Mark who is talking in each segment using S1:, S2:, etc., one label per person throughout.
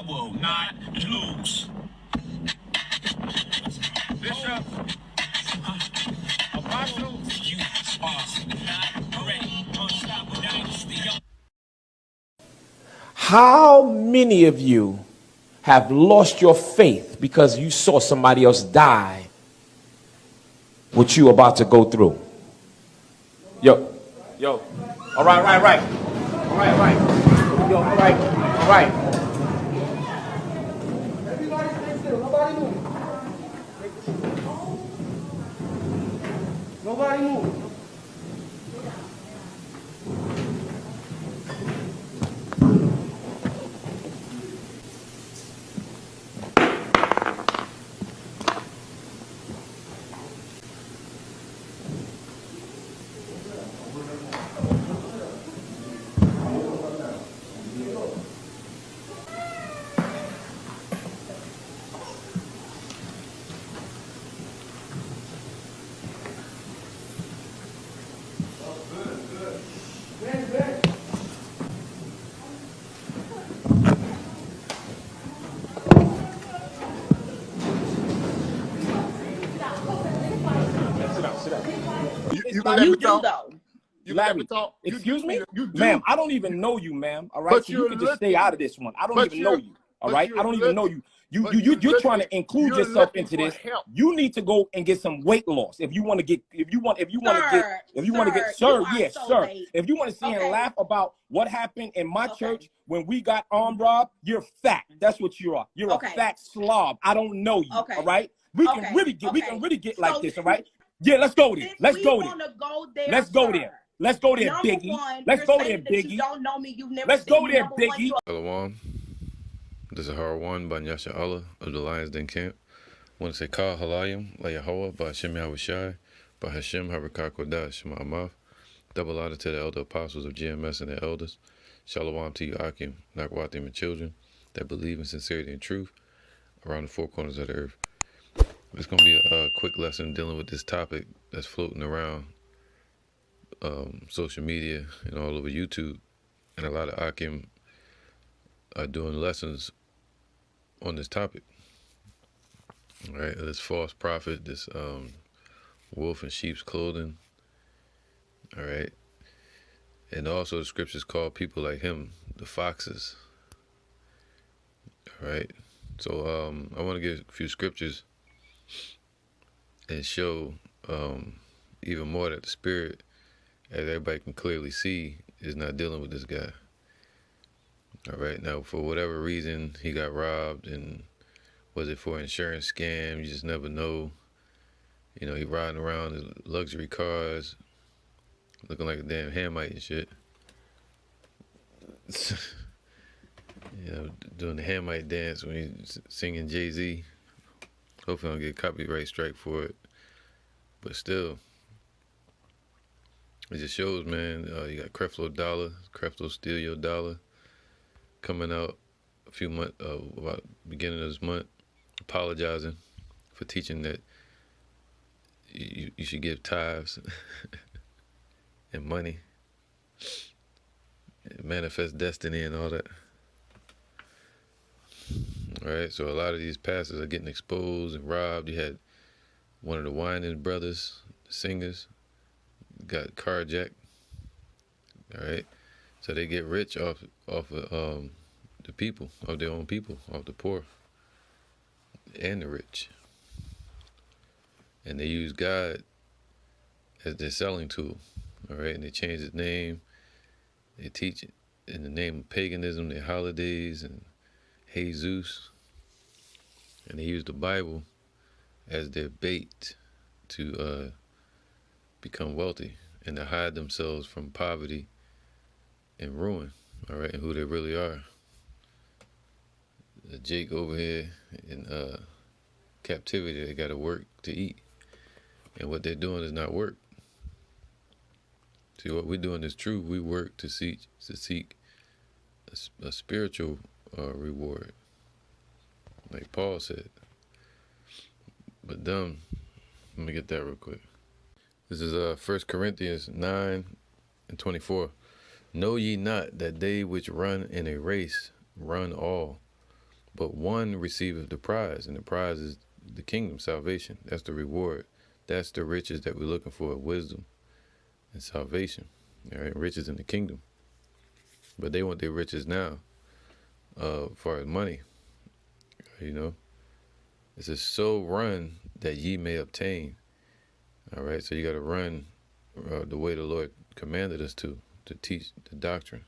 S1: will not lose. Bishop, Apostle, you are not ready. Unstoppable dynasty.
S2: How many of you have lost your faith because you saw somebody else die what you about to go through? Yo, all right. Yo, all right.
S3: Everybody stay still. Nobody move. Nobody move.
S2: Sit down.
S4: You gonna let me talk?
S3: though.
S4: You gonna let
S2: Larry,
S4: me talk?
S2: excuse me?
S4: You do.
S2: Ma'am, I don't even know you, ma'am. All right,
S4: But
S2: so you
S4: you're
S2: can just stay out of this one. I don't even know you. All right, I don't even know you. You're trying to include yourself into this.
S4: Help.
S2: You need to go and get some weight loss if you want to get If you want to get If you want to see and laugh about what happened in my church when we got armed robbed, you're fat. That's what you are. You're a fat slob. I don't know you. All right, we can really get like this. All right. Yeah, let's go there. Let's go there. Let's go there. Let's go there, Biggie. Let's go there, Biggie. You don't know me. You've never. Let's go there, Biggie.
S5: Shalom. This is Harwan by Yasha Allah of the Lions Den Camp. I want to say Ka Halayim La Yahweh by Hashem Yahushai by Hashem Harakah Kodash Ma'amav. Double honor to the elder apostles of GMS and their elders. Shalom to you Akim, Nakwatim and children that believe in sincerity and truth around the four corners of the earth. It's going to be a quick lesson dealing with this topic that's floating around social media and all over YouTube. And a lot of Akim are doing lessons on this topic. All right, this false prophet, this wolf in sheep's clothing. All right. And also the scriptures call people like him the foxes. All right. So I want to give a few scriptures and show even more that the spirit, as everybody can clearly see, is not dealing with this guy. All right. Now, for whatever reason, he got robbed, and was it for an insurance scam? You just never know. You know, he riding around in luxury cars, looking like a damn Hamite and shit. You know, doing the Hamite dance when he's singing Jay-Z. Hopefully I don't get a copyright strike for it. But still, it just shows, man, you got Creflo Dollar, Creflo Steal Your Dollar, coming out a few months, about beginning of this month, apologizing for teaching that you should give tithes and money, and manifest destiny and all that. All right, so a lot of these pastors are getting exposed and robbed. You had one of the Winans brothers, the singers, got carjacked. All right, so they get rich off of the people, of their own people, off the poor and the rich, and they use God as their selling tool. All right, and they change his name. They teach it in the name of paganism, their holidays, and Jesus, and they use the Bible as their bait to become wealthy and to hide themselves from poverty and ruin, all right, and who they really are. Jake over here in captivity, they got to work to eat, and what they're doing is not work. See, what we're doing is true. We work to seek a spiritual reward, like Paul said. But let me get that real quick. This is 1 Corinthians 9:24. Know ye not that they which run in a race run all, but one receiveth the prize, and the prize is the kingdom, salvation. That's the reward. That's the riches that we're looking for, wisdom and salvation. All right, riches in the kingdom. But they want their riches now, for money. You know, it says, so run that ye may obtain. All right, so you got to run the way the Lord commanded us to teach the doctrine.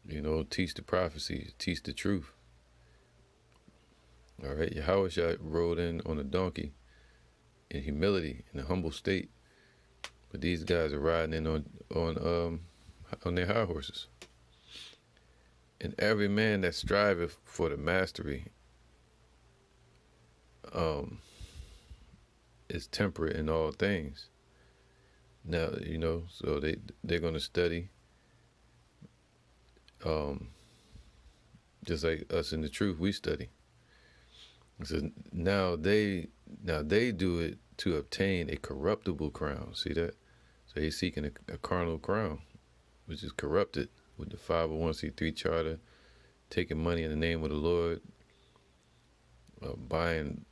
S5: You know, teach the prophecies, teach the truth. All right, Yahushua rode in on a donkey in humility, in a humble state, but these guys are riding in on their high horses. And every man that striveth for the mastery is temperate in all things. Now, you know, so they're going to study, just like us in the truth, we study. So now they do it to obtain a corruptible crown. See that? So he's seeking a carnal crown, which is corrupted with the 501c3 charter, taking money in the name of the Lord, buying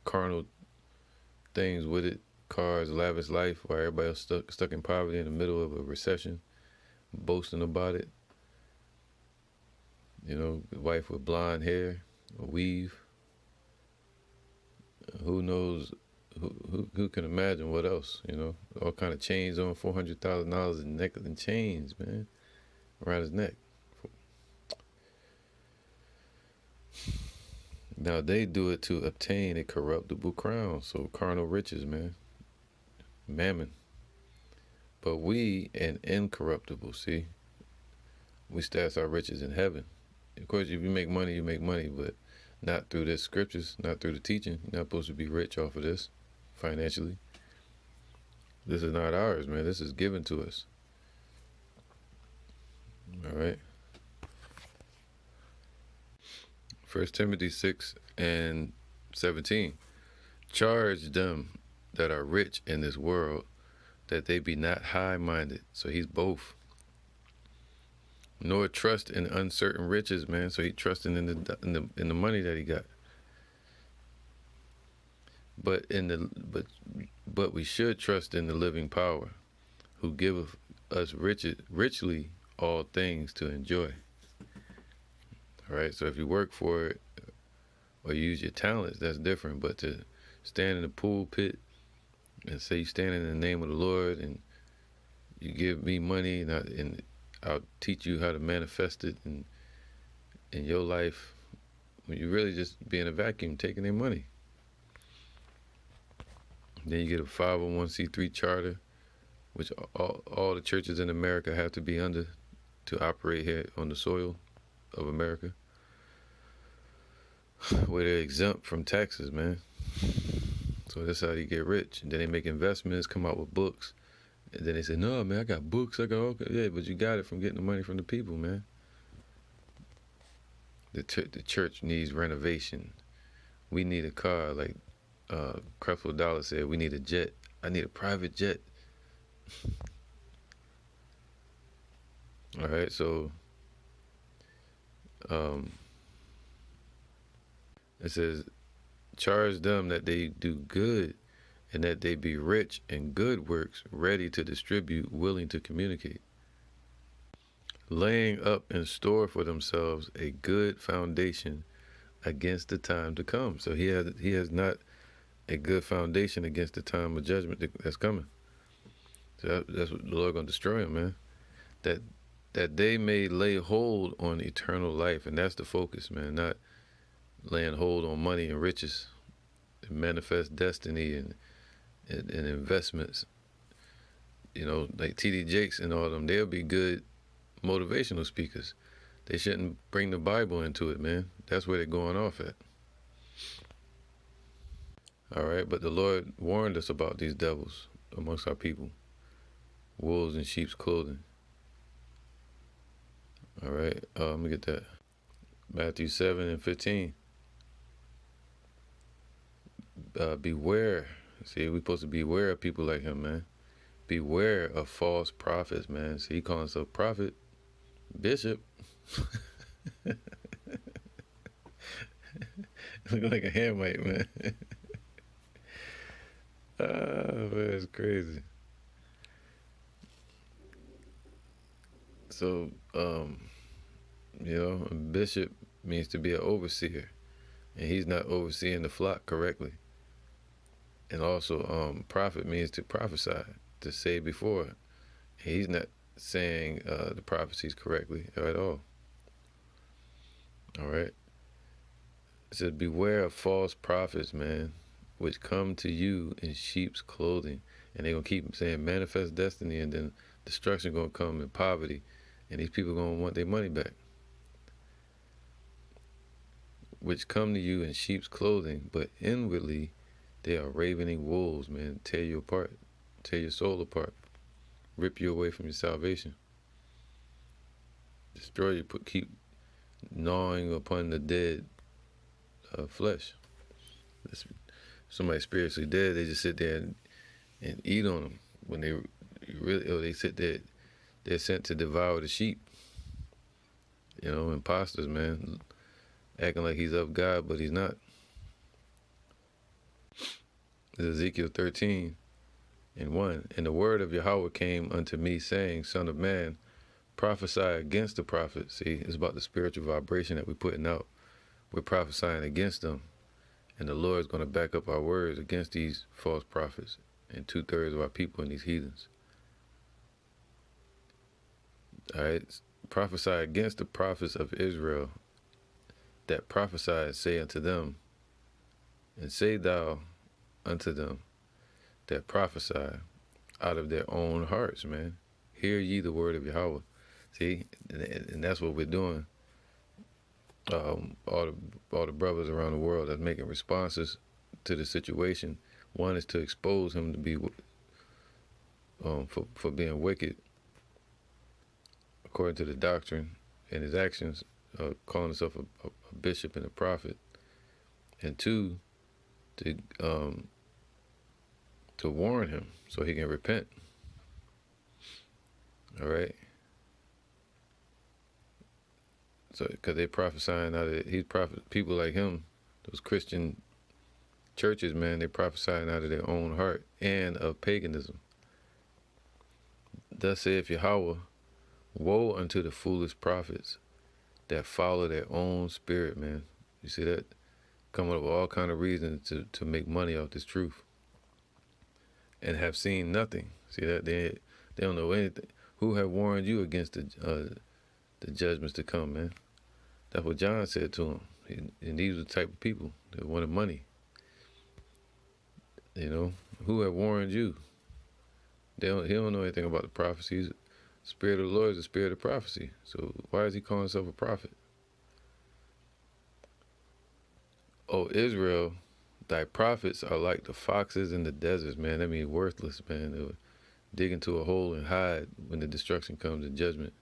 S5: carnal things with it, cars, lavish life, while everybody else stuck in poverty in the middle of a recession, boasting about it. You know, the wife with blonde hair, a weave. Who knows? Who can imagine what else? You know, all kind of chains on, $400,000 in necklace and chains, man, around his neck. Now they do it to obtain a corruptible crown, so carnal riches, man, mammon. But we an incorruptible. See, we stash our riches in heaven. Of course, if you make money, but not through the scriptures, not through the teaching. You're not supposed to be rich off of this financially. This is not ours, man. This is given to us. All right. 1 Timothy 6:17. Charge them that are rich in this world, that they be not high-minded. So he's both. Nor trust in uncertain riches, man. So he trusting in the money that he got. But we should trust in the living power, who giveth us richly all things to enjoy. All right. So if you work for it or use your talents, that's different. But to stand in the pulpit and say you stand in the name of the Lord and you give me money and I'll teach you how to manifest it in your life, when you really just be in a vacuum taking their money. Then you get a 501c3 charter, which all the churches in America have to be under to operate here on the soil of America, where they're exempt from taxes, man. So that's how you get rich. And then they make investments, come out with books. And then they say, no, man, I got books. I go, okay, yeah, but you got it from getting the money from the people, man. The church needs renovation. We need a car, like Creflo Dollar said, we need a jet. I need a private jet. All right, so it says, charge them that they do good, and that they be rich in good works, ready to distribute, willing to communicate, laying up in store for themselves a good foundation against the time to come. So he has not a good foundation against the time of judgment that's coming. So that's what the Lord gonna destroy him, man. That they may lay hold on eternal life, and that's the focus, man. Not laying hold on money and riches, and manifest destiny and investments. You know, like T.D. Jakes and all of them, they'll be good motivational speakers. They shouldn't bring the Bible into it, man. That's where they're going off at. All right, but the Lord warned us about these devils amongst our people. Wolves in sheep's clothing. All right, let me get that. Matthew 7:15. Beware. See, we're supposed to beware of people like him, man. Beware of false prophets, man. See, he calling himself prophet, bishop. Look like a Hamite, man. Oh, man, that's crazy. So, a bishop means to be an overseer, and he's not overseeing the flock correctly. And also, prophet means to prophesy, to say before. And he's not saying the prophecies correctly at all. All right. It says, beware of false prophets, man, which come to you in sheep's clothing. And they're going to keep saying manifest destiny, and then destruction going to come in poverty. And these people going to want their money back. Which come to you in sheep's clothing, but inwardly they are ravening wolves, man. Tear you apart. Tear your soul apart. Rip you away from your salvation. Destroy you. Keep gnawing upon the dead flesh. Somebody spiritually dead, they just sit there and eat on them. When they sit there, they're sent to devour the sheep. Imposters, man, acting like he's of God, but he's not. This is Ezekiel 13:1. And the word of Yahweh came unto me, saying, Son of man, prophesy against the prophets. See, it's about the spiritual vibration that we're putting out. We're prophesying against them. And the Lord's going to back up our words against these false prophets and 2/3 of our people and these heathens. All right. Prophesy against the prophets of Israel that prophesy, and say unto them, and say thou unto them that prophesy out of their own hearts, man. Hear ye the word of Yahweh. See, and that's what we're doing. All the brothers around the world that's making responses to the situation. One is to expose him to be for being wicked according to the doctrine and his actions, calling himself a bishop and a prophet, and two, to warn him so he can repent. All right. So, because they prophesying out of people like him, those Christian churches, man, they prophesying out of their own heart and of paganism. Thus saith Yahweh, woe unto the foolish prophets that follow their own spirit, man. You see that? Coming up with all kind of reasons to make money off this truth, and have seen nothing. See that? They don't know anything. Who have warned you against the judgments to come, man? That's what John said to him. And these are the type of people that wanted money. Who have warned you? He don't know anything about the prophecies. The Spirit of the Lord is the spirit of prophecy. So why is he calling himself a prophet? O Israel, thy prophets are like the foxes in the deserts, man. That means worthless, man. They would dig into a hole and hide when the destruction comes in judgment.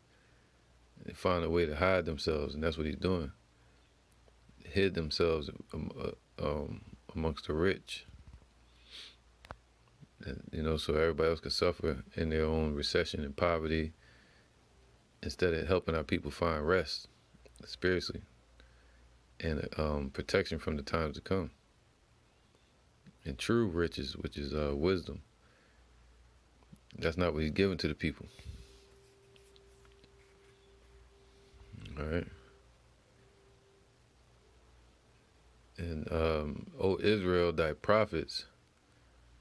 S5: They find a way to hide themselves, and that's what he's doing. Hid themselves amongst the rich. And, so everybody else could suffer in their own recession and poverty, instead of helping our people find rest spiritually and protection from the times to come. And true riches, which is wisdom. That's not what he's giving to the people. All right. And, O Israel, thy prophets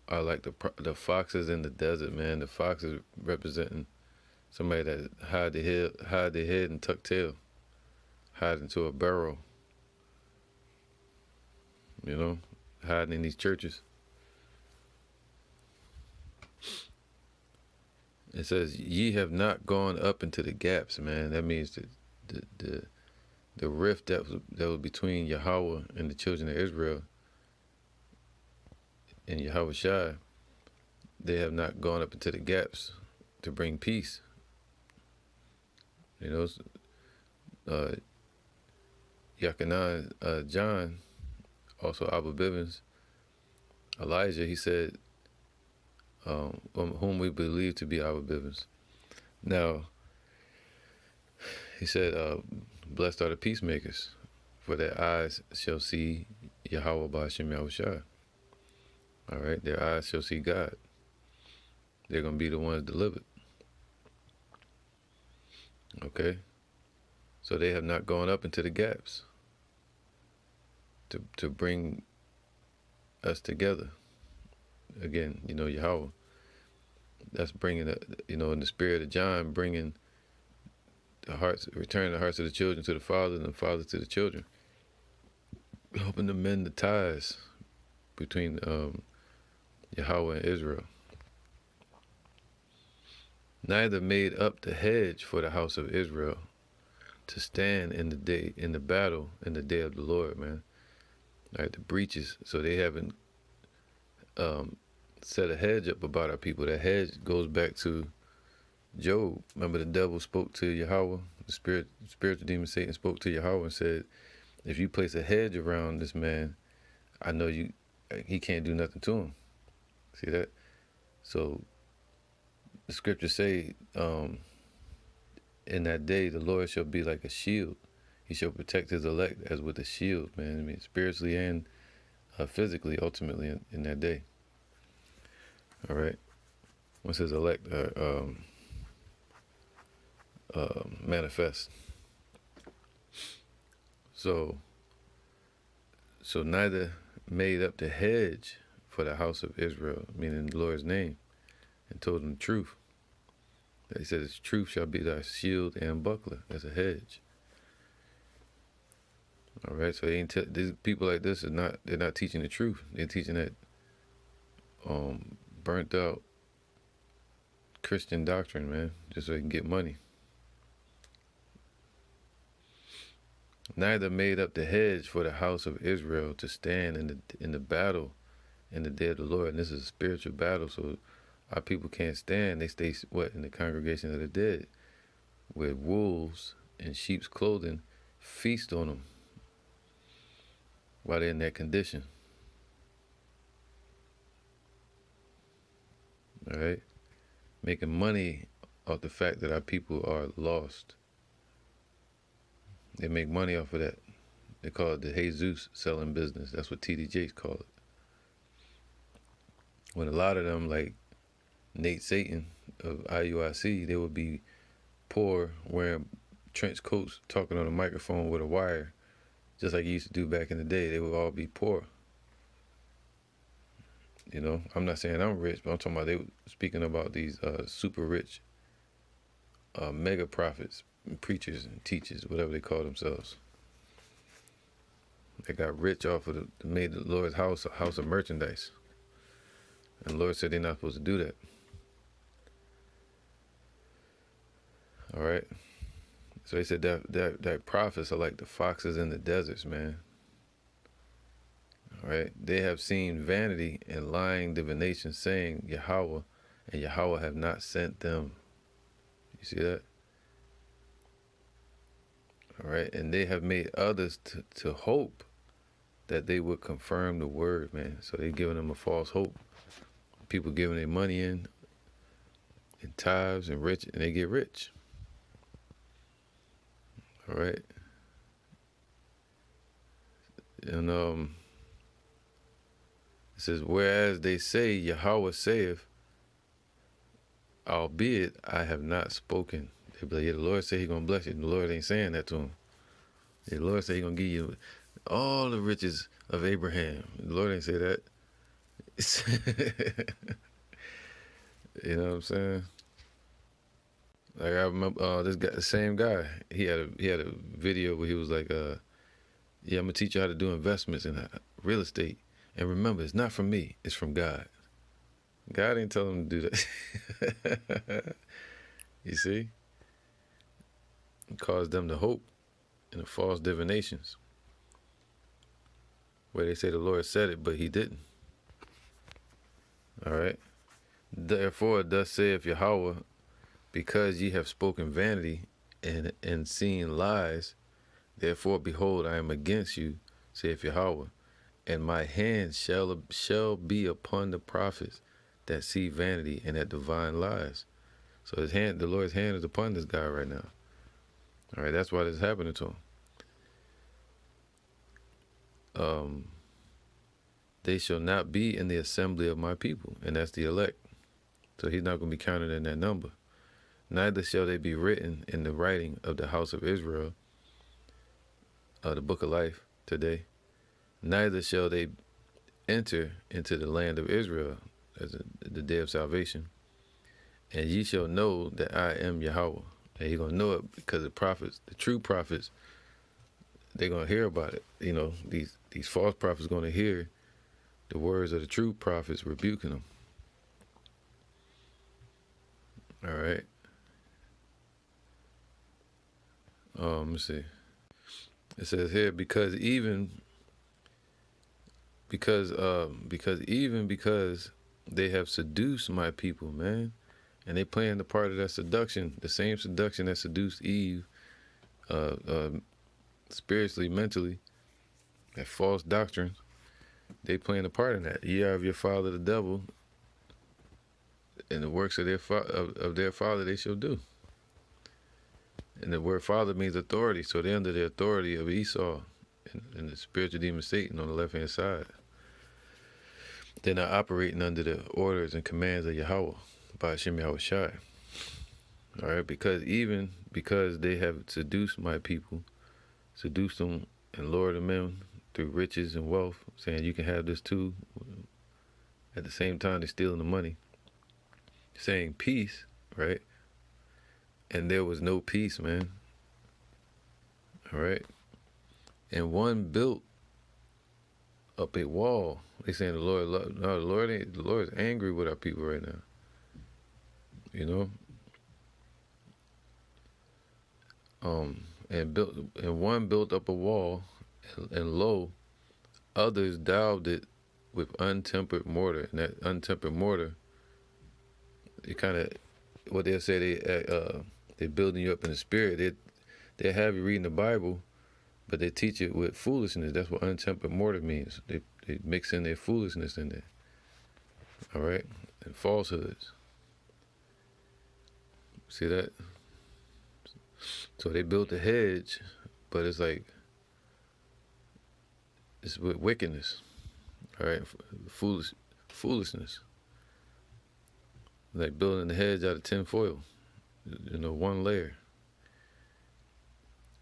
S5: are like the foxes in the desert, man. The foxes representing somebody that hide their head and tuck tail, hide into a burrow, hiding in these churches. It says, ye have not gone up into the gaps, man. That means the rift that was between Yahweh and the children of Israel and Yahweh Shai. They have not gone up into the gaps to bring peace. Yachanan, John, also Abba Bivens, Elijah, he said, whom we believe to be Abba Bivens. Now, he said, Blessed are the peacemakers, for their eyes shall see Yahweh Ba'ashem Yahushua. All right, their eyes shall see God. They're going to be the ones delivered. Okay? So they have not gone up into the gaps to bring us together. Again, you know, Yahweh. That's bringing, you know, in the spirit of John, bringing the hearts, returning the hearts of the children to the fathers and the fathers to the children. Helping to mend the ties between Yahweh and Israel. Neither made up the hedge for the house of Israel to stand in the battle in the day of the Lord, man. Right, the breaches. So they haven't set a hedge up about our people. That hedge goes back to Job. Remember, the devil spoke to Yahweh. The spiritual demon Satan spoke to Yahweh and said, if you place a hedge around this man, I know he can't do nothing to him. See that? So the scriptures say, in that day, the Lord shall be like a shield. He shall protect his elect as with a shield, man. I mean, spiritually and physically, ultimately, in that day. All right. Once his elect manifest. So neither made up the hedge for the house of Israel, meaning the Lord's name, and told them the truth. He said, "His truth shall be thy shield and buckler," as a hedge. All right, so these people like this they're not teaching the truth. They're teaching that burnt out Christian doctrine, man, just so they can get money. Neither made up the hedge for the house of Israel to stand in the battle in the day of the Lord. And this is a spiritual battle, so our people can't stand. They stay in the congregation of the dead, where wolves in sheep's clothing feast on them while they're in that condition. All right, making money off the fact that our people are lost. They make money off of that. They call it the Jesus selling business. That's what T.D. Jakes call it. When a lot of them, like Nate Satan of IUIC, they would be poor, wearing trench coats, talking on a microphone with a wire, just like you used to do back in the day. They would all be poor. You know, I'm not saying I'm rich, but I'm talking about they were speaking about these super rich mega prophets, and preachers and teachers, whatever they call themselves. They got rich off of made the Lord's house a house of merchandise. And the Lord said they're not supposed to do that. All right. So he said that prophets are like the foxes in the deserts, man. All right. They have seen vanity and lying divination, saying Yahweh, and Yahweh have not sent them. You see that? All right. And they have made others to hope that they would confirm the word, man. So they're giving them a false hope. People giving their money in tithes and rich, and they get rich. All right. And it says, whereas they say, Yahweh saith, albeit I have not spoken. They be like, yeah, the Lord said He's gonna bless you. And the Lord ain't saying that to them. The Lord said He's gonna give you all the riches of Abraham. The Lord ain't say that. You know what I'm saying? Like I remember this guy, the same guy. He had a video where he was like, "Yeah, I'm gonna teach you how to do investments in real estate. And remember, it's not from me; it's from God. God ain't telling him to do that." You see? It caused them to hope in the false divinations, where they say the Lord said it, but He didn't. All right. Therefore, thus saith Yahweh, because ye have spoken vanity and seen lies, therefore, behold, I am against you, saith Yahweh, and my hand shall be upon the prophets that see vanity and that divine lies. So the Lord's hand is upon this guy right now. All right, that's why this is happening to him. They shall not be in the assembly of my people, and that's the elect. So he's not going to be counted in that number. Neither shall they be written in the writing of the house of Israel, the book of life today. Neither shall they enter into the land of Israel as the day of salvation. And ye shall know that I am Yahweh. And you're going to know it because the prophets, the true prophets, they're going to hear about it. You know, these false prophets are going to hear the words of the true prophets rebuking them. All right. Let me see. It says here, because they have seduced my people, man, and they playing the part of that seduction, the same seduction that seduced Eve, spiritually, mentally, that false doctrine. They playing a part in that. Ye are of your father the devil, and the works of their father they shall do. And the word father means authority, so they're under the authority of Esau and the spiritual demon Satan on the left-hand side. They're not operating under the orders and commands of Yahweh, by Hashem Yahweh Shai. All right, because they have seduced my people, seduced them and lured them in through riches and wealth, saying you can have this too. At the same time, they're stealing the money, saying peace, right? And there was no peace, man. All right. And one built up a wall. They saying the Lord is angry with our people right now. You know? And one built up a wall, and lo, others daubed it with untempered mortar. And that untempered mortar, it kind of, what they'll say, they're building you up in the spirit. They have you reading the Bible, but they teach it with foolishness. That's what untempered mortar means. They mix in their foolishness in there. All right? And falsehoods. See that? So they built a hedge, but it's like, it's with wickedness. All right? Foolishness. Like building the hedge out of tin foil. You know, one layer.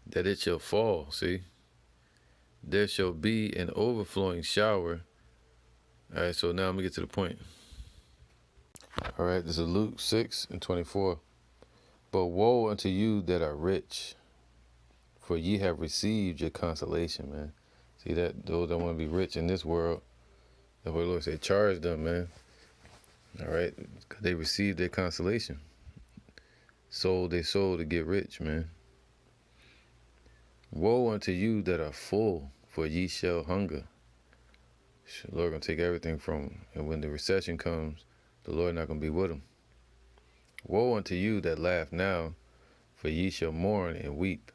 S5: That it shall fall, see? There shall be an overflowing shower. All right, so now I'm going to get to the point. All right, this is Luke 6:24. But woe unto you that are rich, for ye have received your consolation, man. See that? Those that want to be rich in this world, that's what the Lord said, charge them, man. All right, because they received their consolation. Sold their soul to get rich, man. Woe unto you that are full, for ye shall hunger. The Lord gonna take everything from them. And when the recession comes, the Lord not gonna be with them. Woe unto you that laugh now, for ye shall mourn and weep.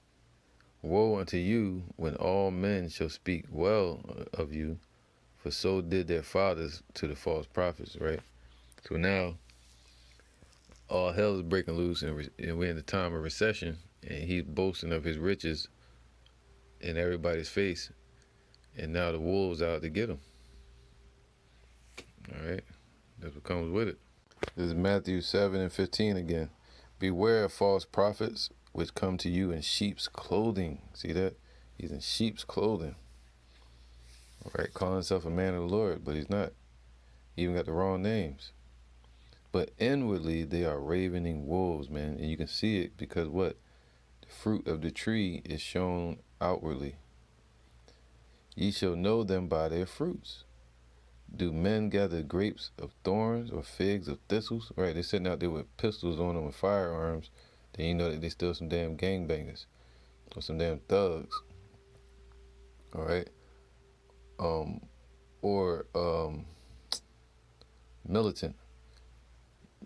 S5: Woe unto you when all men shall speak well of you, for so did their fathers to the false prophets, right? So now, all hell is breaking loose, and we're in the time of recession, and he's boasting of his riches in everybody's face, and now the wolves out to get him. All right, that's what comes with it. This is Matthew 7:15 again. Beware of false prophets, which come to you in sheep's clothing. See that? He's in sheep's clothing. All right, calling himself a man of the Lord, but he's not. He even got the wrong names. But inwardly, they are ravening wolves, man. And you can see it because what? The fruit of the tree is shown outwardly. Ye shall know them by their fruits. Do men gather grapes of thorns or figs of thistles? Right, they're sitting out there with pistols on them and firearms. Then you know that they still some damn gangbangers or some damn thugs. All right. Or militant.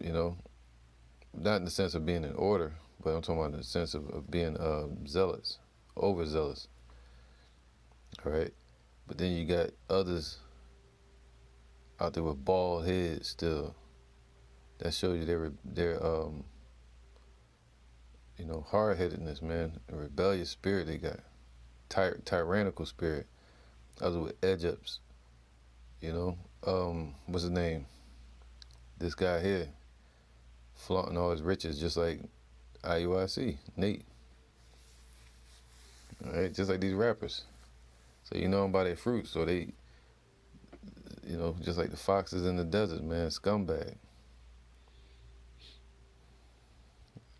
S5: You know, not in the sense of being in order, but I'm talking about in the sense of being zealous, overzealous. All right, but then you got others out there with bald heads still. That shows you they're you know, hard-headedness, man, a rebellious spirit they got, tyrannical spirit. Others with edge-ups, you know. What's his name? This guy here, flaunting all his riches, just like IUIC, Nate. All right, just like these rappers. So you know them by their fruits. So they, you know, just like the foxes in the desert, man, scumbag.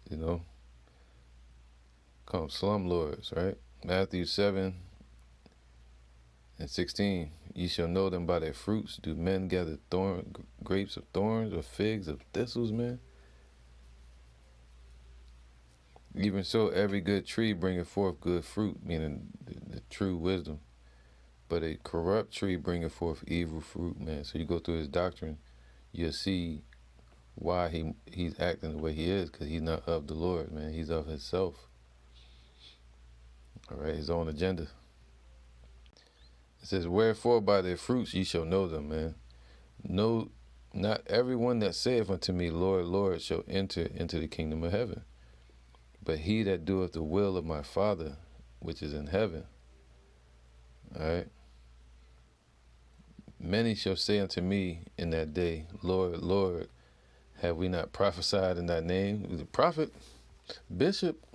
S5: You know, call them slumlords, right? Matthew 7:16. Ye shall know them by their fruits. Do men gather grapes of thorns or figs of thistles, man? Even so, every good tree bringeth forth good fruit, meaning the true wisdom. But a corrupt tree bringeth forth evil fruit, man. So you go through his doctrine, you'll see why he's acting the way he is, because he's not of the Lord, man. He's of himself. All right, his own agenda. It says, wherefore by their fruits ye shall know them, man. No, not everyone that saith unto me, Lord, Lord, shall enter into the kingdom of heaven, but he that doeth the will of my Father, which is in heaven. All right. Many shall say unto me in that day, Lord, Lord, have we not prophesied in thy name? The prophet, bishop.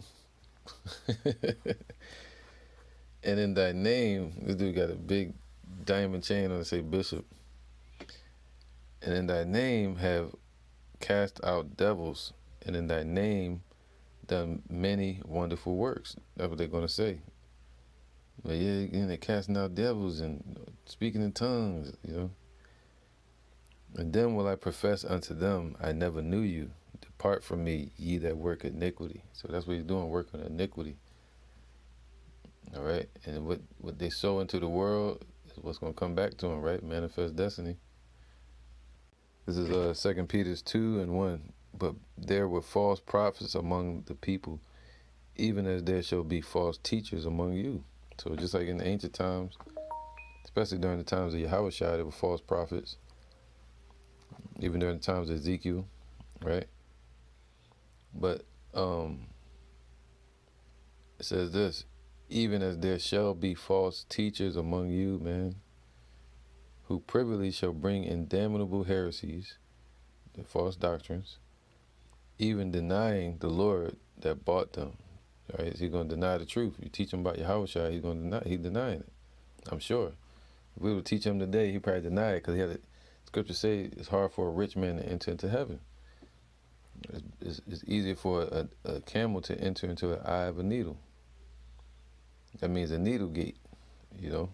S5: And in thy name, this dude got a big diamond chain on it, say bishop. And in thy name have cast out devils, and in thy name done many wonderful works. That's what they're going to say. But yeah, and they're casting out devils and speaking in tongues, you know. And then will I profess unto them, I never knew you. Depart from me, ye that work iniquity. So that's what he's doing, working iniquity. All right, and what they sow into the world is what's going to come back to them, right? Manifest destiny. This is 2 Peter 2:1. But there were false prophets among the people, even as there shall be false teachers among you. So just like in the ancient times, especially during the times of Yahushua, there were false prophets. Even during the times of Ezekiel, right? But it says this, even as there shall be false teachers among you, man, who privily shall bring in damnable heresies, the false doctrines, even denying the Lord that bought them. Right? Is he going to deny the truth? You teach him about Yahushua, he's going to deny. He's denying it. I'm sure. If we would teach him today, he'd probably deny it, because he had a scripture say it's hard for a rich man to enter into heaven. It's easier for a camel to enter into the eye of a needle. That means a needle gate, you know.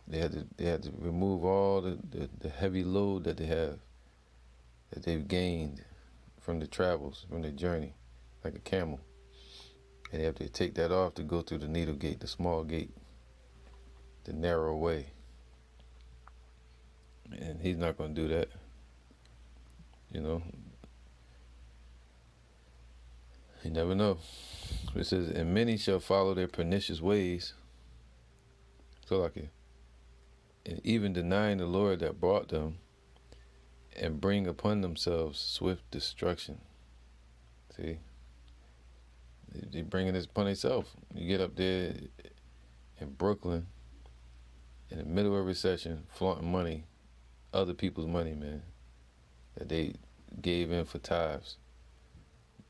S5: They had to remove all the heavy load that they've gained from the travels, from the journey, like a camel. And they have to take that off to go through the needle gate, the small gate, the narrow way. And he's not going to do that, you know. You never know. It says, and many shall follow their pernicious ways. So like it. And even denying the Lord that brought them, and bring upon themselves swift destruction. See? They're bringing this upon themselves. You get up there in Brooklyn, in the middle of a recession, flaunting money, other people's money, man, that they gave in for tithes.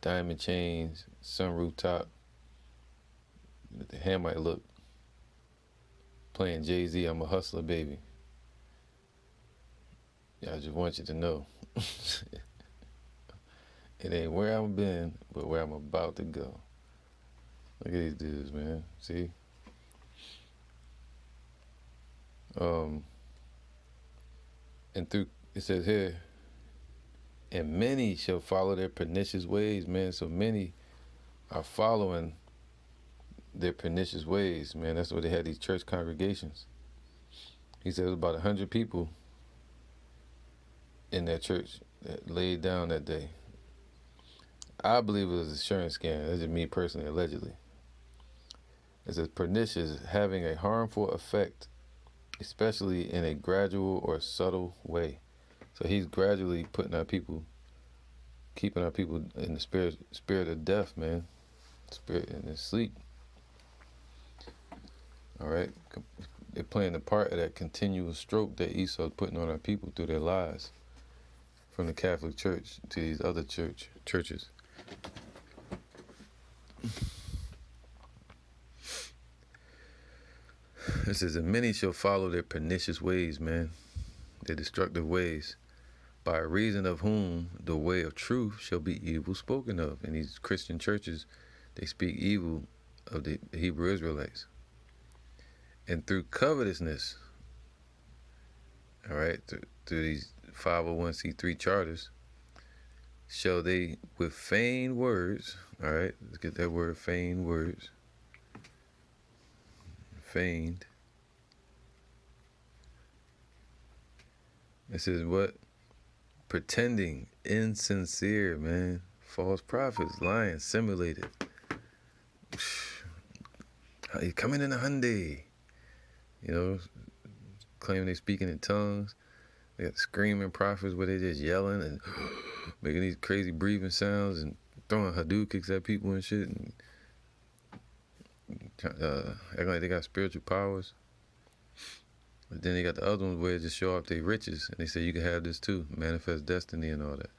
S5: Diamond chains, sunroof top. The hair might look. Playing Jay-Z, I'm a hustler, baby. Yeah, I just want you to know. It ain't where I've been, but where I'm about to go. Look at these dudes, man. See? And through, it says here, and many shall follow their pernicious ways, man. So many are following their pernicious ways, man. That's why they had these church congregations. He said it was about 100 people in that church that laid down that day. I believe it was an insurance scam. That's just me personally, allegedly. It says pernicious, having a harmful effect, especially in a gradual or subtle way. So he's gradually putting our people, keeping our people in the spirit of death, man. Spirit in the sleep. All right. They're playing the part of that continual stroke that Esau's putting on our people through their lies, from the Catholic Church to these other churches. It says, and many shall follow their pernicious ways, man, their destructive ways, by reason of whom the way of truth shall be evil spoken of. In these Christian churches, they speak evil of the Hebrew Israelites. And through covetousness, all right, through these 501c3 charters, shall they with feigned words, all right, let's get that word, feigned words, feigned. It says what? Pretending, insincere, man, false prophets, lying, simulated. He's coming in a Hyundai, you know, claiming they speaking in tongues. They got screaming prophets where they just yelling and making these crazy breathing sounds and throwing Hadouken kicks at people and shit, and acting like they got spiritual powers. But then they got the other ones where they just show off their riches, and they say you can have this too, manifest destiny and all that.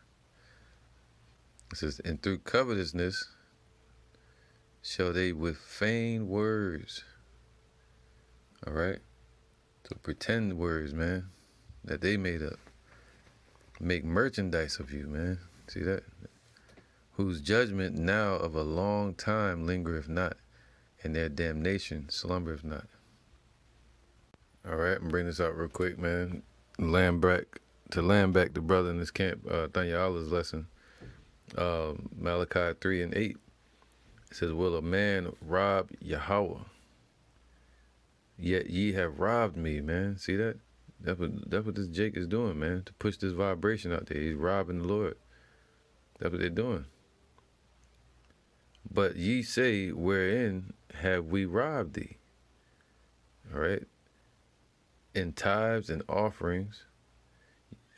S5: It says, and through covetousness shall they with feigned words, all right? So pretend words, man, that they made up, make merchandise of you, man. See that? Whose judgment now of a long time lingereth not, and their damnation slumbereth not. All right, I'm gonna bring this out real quick, man. Land back the brother in this camp, Thanyala's lesson, Malachi 3:8. It says, will a man rob Yahweh? Yet ye have robbed me, man. See that? That's what this Jake is doing, man, to push this vibration out there. He's robbing the Lord. That's what they're doing. But ye say, wherein have we robbed thee? All right. In tithes and offerings.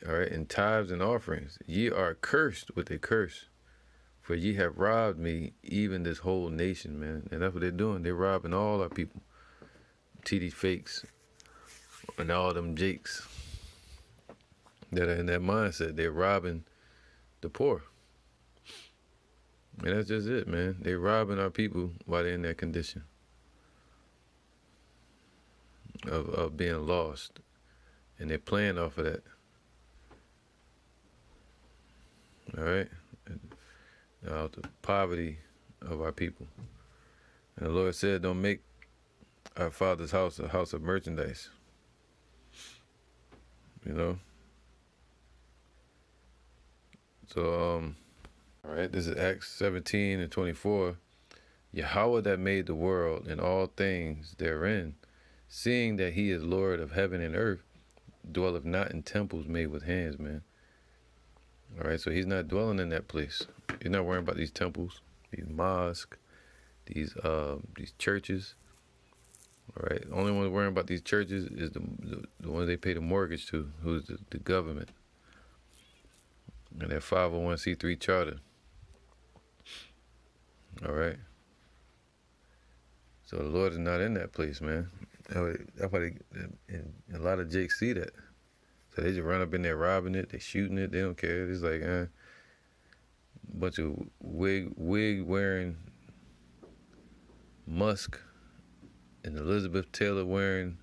S5: All right. In tithes and offerings. Ye are cursed with a curse. For ye have robbed me, even this whole nation, man. And that's what they're doing. They're robbing all our people. TD Fakes and all them Jakes that are in that mindset. They're robbing the poor. And that's just it, man. They're robbing our people while they're in that condition of being lost. And they're playing off of that. All right? Out the poverty of our people. And the Lord said, don't make our Father's house a house of merchandise. You know? So, all right, this is Acts 17:24. Yahweh that made the world and all things therein, seeing that he is Lord of heaven and earth, dwelleth not in temples made with hands, man. All right, so he's not dwelling in that place. He's not worrying about these temples, these mosques, these churches. All right, the only one worrying about these churches is the ones they pay the mortgage to, who's the government. And that 501c3 charter. All right. So the Lord is not in that place, man. That's why and a lot of Jakes see that. So they just run up in there robbing it, they shooting it, they don't care. It's like a bunch of wig wearing Musk and Elizabeth Taylor wearing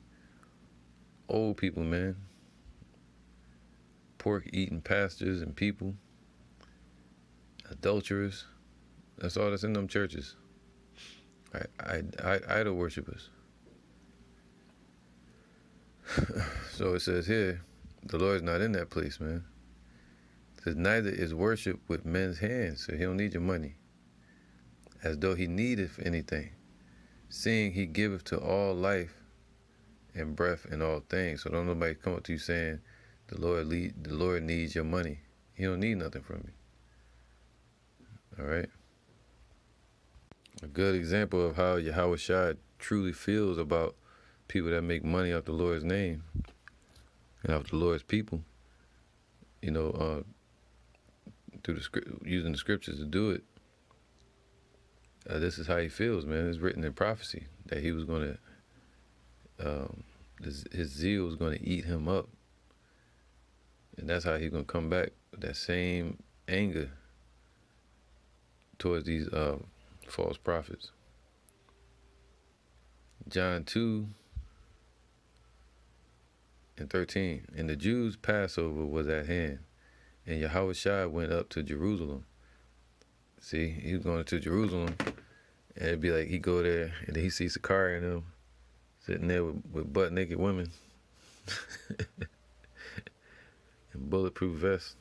S5: old people, man. Pork eating pastors and people. Adulterers. That's all that's in them churches. Idol worshipers. So it says here, the Lord's not in that place, man. It says, neither is worship with men's hands, so he don't need your money, as though he needeth anything, seeing he giveth to all life and breath and all things. So don't nobody come up to you saying, the Lord needs your money. He don't need nothing from you. All right? A good example of how Yahweh Shai truly feels about people that make money off the Lord's name and off the Lord's people. You know, through the script, using the scriptures to do it. This is how he feels, man. It's written in prophecy that he was going to, his zeal was going to eat him up. And that's how he's going to come back with that same anger towards these false prophets. John 2:13. And the Jews' Passover was at hand, and Yahushua went up to Jerusalem. See, he was going to Jerusalem, and it'd be like he go there, and then he sees Sakari and them sitting there with butt naked women and bulletproof vests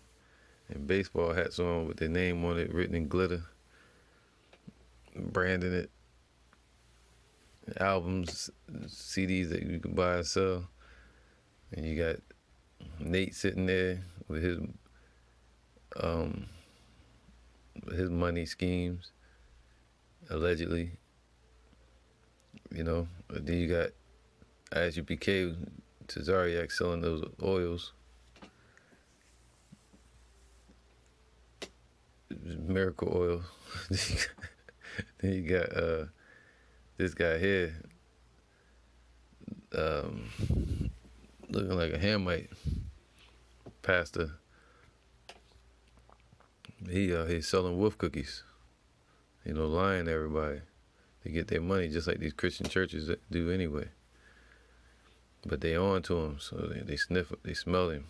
S5: and baseball hats on with their name on it written in glitter, branding it, albums, CDs that you can buy and sell. And you got Nate sitting there with his money schemes, allegedly. You know, and then you got ISUPK Tazariak selling those oils. Miracle oil. Then you got this guy here looking like a Hamite pastor. He's selling wolf cookies, you know, lying to everybody to get their money, just like these Christian churches do anyway. But they on to him, so they sniff, they smell him,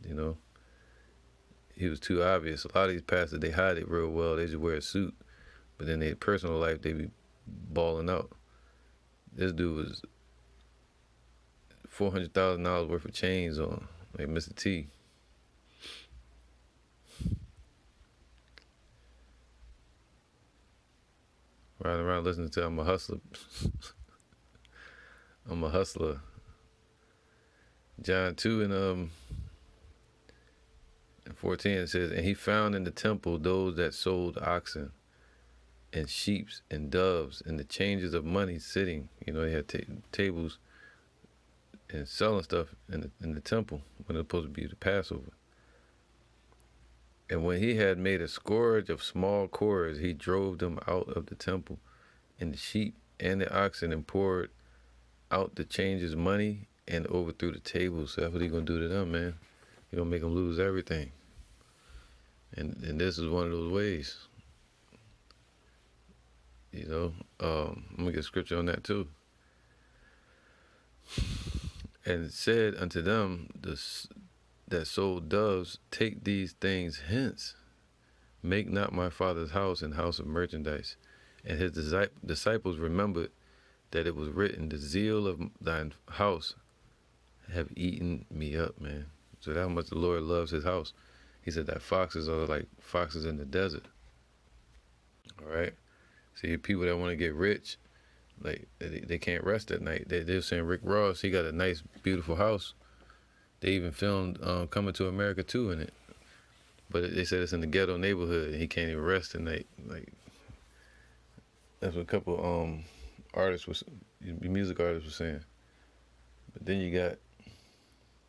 S5: you know. He was too obvious. A lot of these pastors, they hide it real well. They just wear a suit, but then their personal life, they be balling out. This dude was $400,000 worth of chains on, like Mr. T. Riding around listening to I'm a Hustler. I'm a Hustler. John 2:14 it says, and he found in the temple those that sold oxen and sheep and doves and the changes of money sitting. You know, they had tables and selling stuff in the temple when it was supposed to be the Passover. And when he had made a scourge of small cords, he drove them out of the temple, and the sheep and the oxen, and poured out the changes money and overthrew the tables. So that's what he gonna do to them, man. He gonna make them lose everything. And this is one of those ways. You know, I'm gonna get scripture on that too. And said unto them that sold doves, take these things hence. Make not my father's house an house of merchandise. And his disciples remembered that it was written, the zeal of thine house have eaten me up, man. So that's how much the Lord loves his house. He said that foxes are like foxes in the desert. All right? See, people that want to get rich, like, they can't rest at night. They're saying Rick Ross, he got a nice, beautiful house. They even filmed Coming to America 2 in it. But they said it's in the ghetto neighborhood, and he can't even rest at night. Like, that's what a couple music artists were saying. But then you got,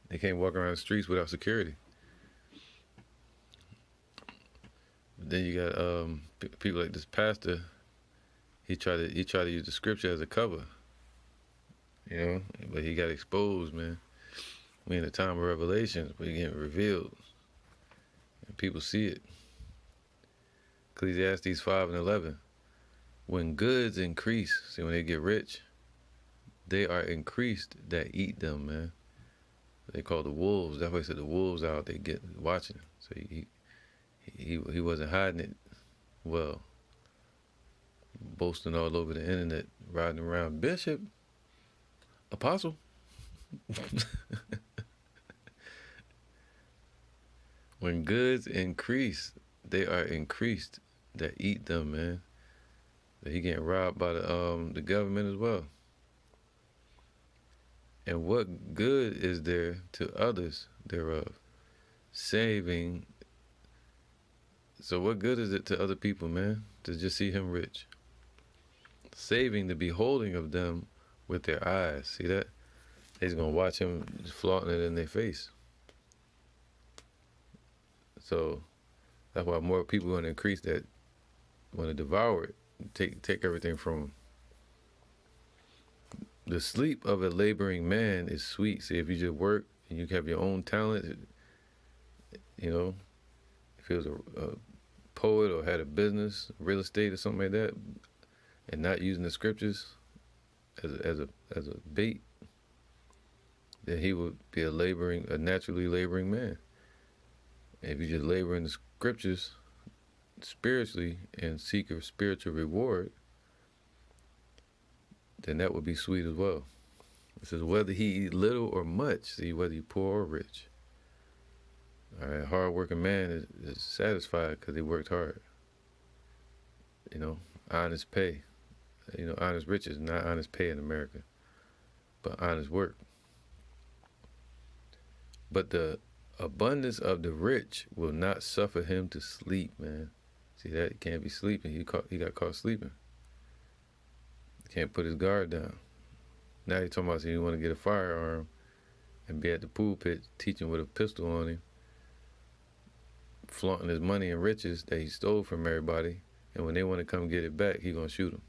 S5: they can't walk around the streets without security. But then you got people like this pastor. He tried to use the scripture as a cover, you know, but he got exposed, man. We in the time of revelations, but he getting revealed, and people see it. Ecclesiastes 5:11. When goods increase, see, when they get rich, they are increased that eat them, man. They call the wolves. That's why he said the wolves out there get watching. So he wasn't hiding it well. Boasting all over the internet, riding around, Bishop, Apostle. When goods increase, they are increased that eat them, man. That he getting robbed by the government as well. And what good is there to others thereof? Saving. So what good is it to other people, man, to just see him rich? Saving the beholding of them with their eyes. See that? They's gonna watch him just flaunting it in their face. So That's why more people want to increase that, want to devour it, take everything from them. The sleep of a laboring man is sweet. See, if you just work and you have your own talent, you know, if he was a poet or had a business, real estate or something like that, and not using the scriptures as a bait, then he would be a naturally laboring man. And if you just labor in the scriptures spiritually and seek a spiritual reward, then that would be sweet as well. It says, whether he eat little or much, see, whether he poor or rich. All right, hard-working man is satisfied because he worked hard. You know, honest pay. You know, honest riches, not honest pay in America, but honest work. But the abundance of the rich will not suffer him to sleep, man. See that? He can't be sleeping. He got caught sleeping. Can't put his guard down. Now he's talking about you want to get a firearm and be at the pool pit teaching with a pistol on him, flaunting his money and riches that he stole from everybody, and when they want to come get it back, he's going to shoot them.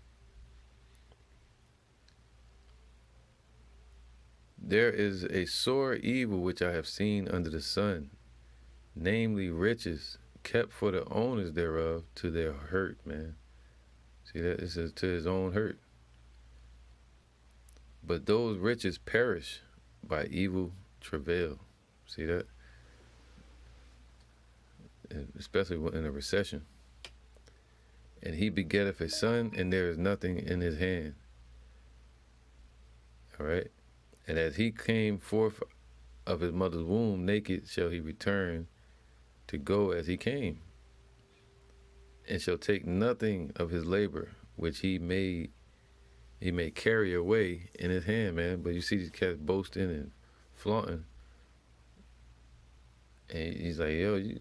S5: There is a sore evil which I have seen under the sun, namely riches kept for the owners thereof to their hurt, man. See that? It says to his own hurt. But those riches perish by evil travail. See that? And especially in a recession. And he begetteth a son, and there is nothing in his hand. All right? And as he came forth of his mother's womb, naked shall he return to go as he came, and shall take nothing of his labor, which he may carry away in his hand, man. But you see these cats boasting and flaunting, and he's like, yo, you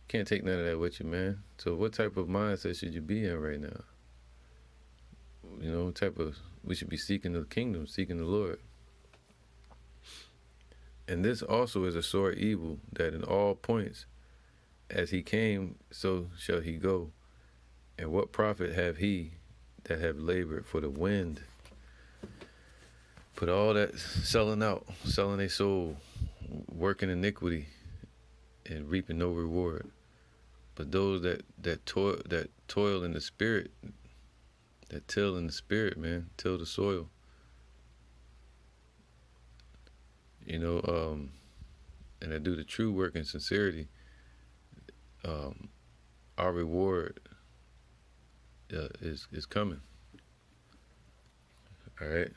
S5: can't take none of that with you, man. So what type of mindset should you be in right now? You know, we should be seeking the kingdom, seeking the Lord. And this also is a sore evil, that in all points, as he came, so shall he go. And what profit have he that have labored for the wind? Put all that selling out, selling their soul, working iniquity, and reaping no reward. But those that toil in the spirit, that till in the spirit, man, till the soil. You know, and that do the true work in sincerity, our reward is coming. All right.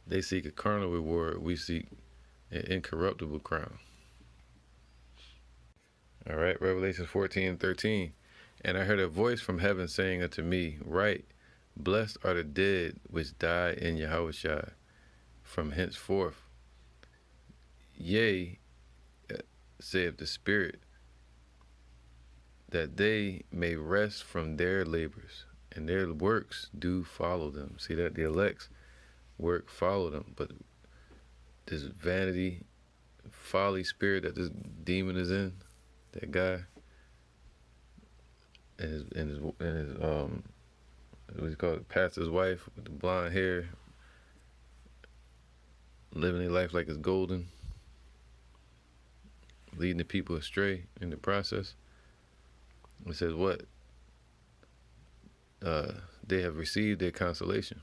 S5: They seek a carnal reward. We seek an incorruptible crown. All right. Revelation 14:13. And I heard a voice from heaven saying unto me, write, blessed are the dead which die in Yahushua from henceforth. Yea, saith the Spirit, that they may rest from their labors, and their works do follow them. See that? The elect's work follow them. But this vanity, folly spirit that this demon is in, that guy, and his what do you call it, pastor's wife with the blonde hair, living their life like it's golden, leading the people astray in the process. It says what? They have received their consolation.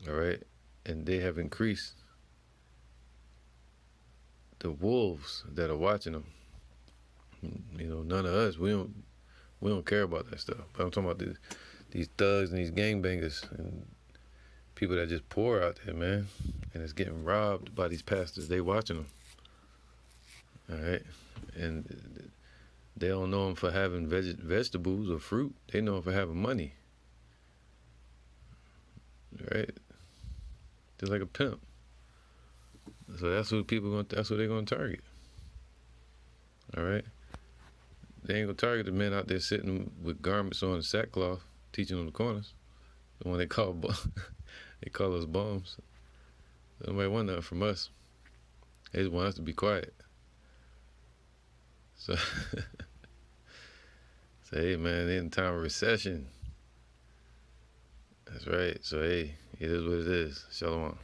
S5: All right? And they have increased the wolves that are watching them. You know, none of us, we don't care about that stuff. But I'm talking about these thugs and these gangbangers and people that just pour out there, man. And it's getting robbed by these pastors. They watching them. All right? And they don't know them for having vegetables or fruit. They know them for having money. Right? Just like a pimp. So that's who they're gonna target. All right? They ain't gonna target the men out there sitting with garments on and sackcloth, teaching on the corners. The one they call us bums. Nobody want nothing from us. They just want us to be quiet. So, so hey, man, in time of recession. That's right. So hey, it is what it is. Shalom.